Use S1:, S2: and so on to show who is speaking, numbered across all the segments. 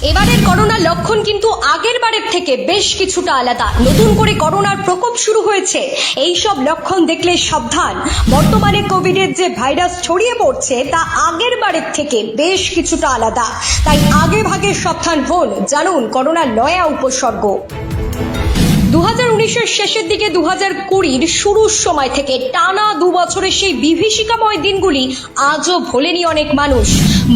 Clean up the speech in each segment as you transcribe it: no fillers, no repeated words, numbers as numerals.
S1: এবারের করোনার লক্ষণ কিন্তু আগের বারের থেকে বেশ কিছুটা আলাদা। নতুন করে করোনার প্রকোপ শুরু হয়েছে। এই সব লক্ষণ দেখলে সাবধান। বর্তমানে কোভিডের যে ভাইরাস ছড়িয়ে পড়ছে তা আগের বারের থেকে বেশ কিছুটা আলাদা। তাই আগে ভাগে সাবধান হন। জানুন করোনার নয়া উপসর্গ। 2019-এর শেষের দিকে 2020-র শুরুর সময় থেকে টানা 2 বছরের সেই বিভীষিকাময় দিনগুলি আজও ভোলেনি অনেক মানুষ।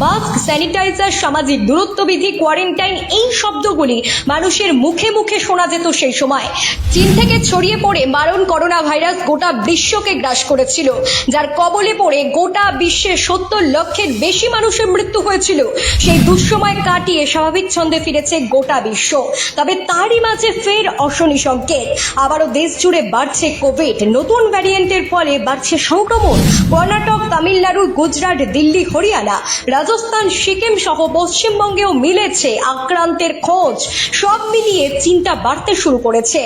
S1: মাস্ক, স্যানিটাইজার, সামাজিক দূরত্ববিধি, কোয়ারেন্টাইন, এই শব্দগুলি মানুষের মুখে মুখে শোনা যেত সেই সময়। চীন থেকে ছড়িয়ে পড়ে মারণ করোনা ভাইরাস গোটা বিশ্বকে গ্রাস করেছিল, যার কবলে পড়ে গোটা বিশ্বে 70 লক্ষের বেশি মানুষের মৃত্যু হয়েছিল। সেই দুঃসময় কাটিয়ে স্বাভাবিক ছন্দে ফিরেছে গোটা বিশ্ব। তবে তারই মাঝে ফের অশনি সংকেত। আবারও দেশ জুড়ে বাড়ছে কোভিড। নতুন ভ্যারিয়েন্টের ফলে বাড়ছে সংক্রমণ। কর্ণাটক, তামিলনাড়ু, গুজরাট, দিল্লি, হরিয়ানা, রাজস্থান, সিকিম সহ পশ্চিমবঙ্গেও মিলেছে আক্রান্তের খোঁজ। সব মিলিয়ে চিন্তা বাড়তে শুরু করেছে।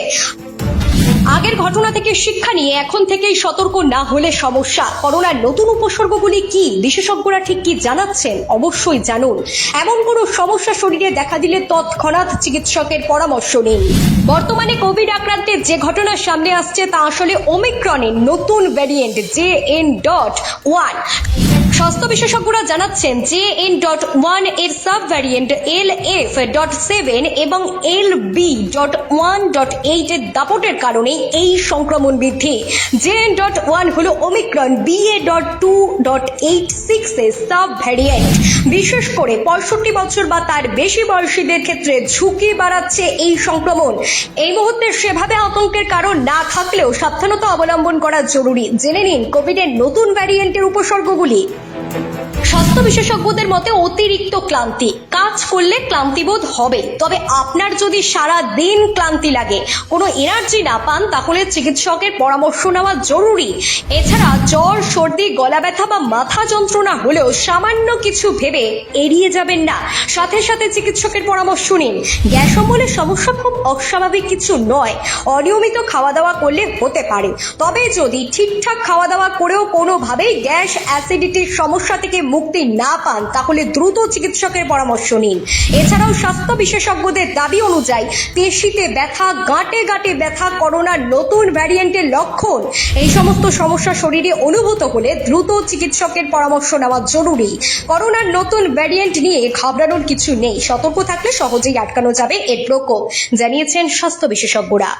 S1: আগের ঘটনা থেকে শিক্ষা নিয়ে এখন থেকেই সতর্ক না হলে সমস্যা। করোনার নতুন উপসর্গগুলি কি, বিশেষজ্ঞরা ঠিক কি জানাচ্ছেন, অবশ্যই জানুন। এমন কোনো সমস্যা শরীরে দেখা দিলে তৎক্ষণাৎ চিকিৎসকের পরামর্শ নিন। বর্তমানে কোভিড আক্রান্তের যে ঘটনা সামনে আসছে তা আসলে ওমিক্রনের নতুন ভ্যারিয়েন্ট JN.1। স্বাস্থ্য বিশেষজ্ঞরা জানাচ্ছেন JN.1 এর সাব ভ্যারিয়েন্ট LF.7 এবং LB.1.8 এর দাপটের কারণে এই সংক্রমণ বৃদ্ধি। JN.1 হলো ওমিক্রন BA.2.86 এর সাব ভ্যারিয়েন্ট। বিশেষ করে 65 বছর বা তার বেশি বয়সীদের ক্ষেত্রে ঝুঁকি বাড়াচ্ছে এই সংক্রমণ। এই মুহূর্তে সেভাবে আতঙ্কের কারণ না থাকলেও সাবধানতা অবলম্বন করা জরুরি। জেনে নিন কোভিডের নতুন ভ্যারিয়েন্টের উপসর্গগুলি। স্বাস্থ্য বিশেষজ্ঞদের মতে অতিরিক্ত ক্লান্তি। কাজ করলে ক্লান্তিবোধ হবে, তবে আপনার যদি সারা দিন ক্লান্তি লাগে, কোনো এনার্জি না পান, তাহলে চিকিৎসকের পরামর্শ নেওয়া জরুরি। এছাড়া জ্বর, সর্দি, গলা ব্যথা বা মাথা যন্ত্রণা হলেও সামান্য কিছু ভেবে এড়িয়ে যাবেন না, সাথে সাথে চিকিৎসকের পরামর্শ নিন। গ্যাস অম্বলের সমস্যা খুব অস্বাভাবিক কিছু নয়। অনিয়মিত খাওয়া দাওয়া করলে হতে পারে, তবে যদি ঠিকঠাক খাওয়া দাওয়া করেও কোনোভাবেই গ্যাস, অ্যাসিডিটির সমস্যা থেকে মুক্তি না পান, তাহলে দ্রুত চিকিৎসকের পরামর্শ নিন। এছাড়াও স্বাস্থ্য বিশেষজ্ঞদের দাবি অনুযায়ী পেশিতে ব্যথা, গাঁটে গাঁটে ব্যথা করোনার নতুন ভ্যারিয়েন্টের লক্ষণ। এই সমস্ত সমস্যা শরীরে অনুভূত হলে দ্রুত চিকিৎসকের পরামর্শ নেওয়া জরুরি। করোনার নতুন ভ্যারিয়েন্ট নিয়ে ঘাবড়ানোর কিছু নেই। সতর্ক থাকলে সহজেই আটকানো যাবে এর প্রকোপ, জানিয়েছেন স্বাস্থ্য বিশেষজ্ঞরা।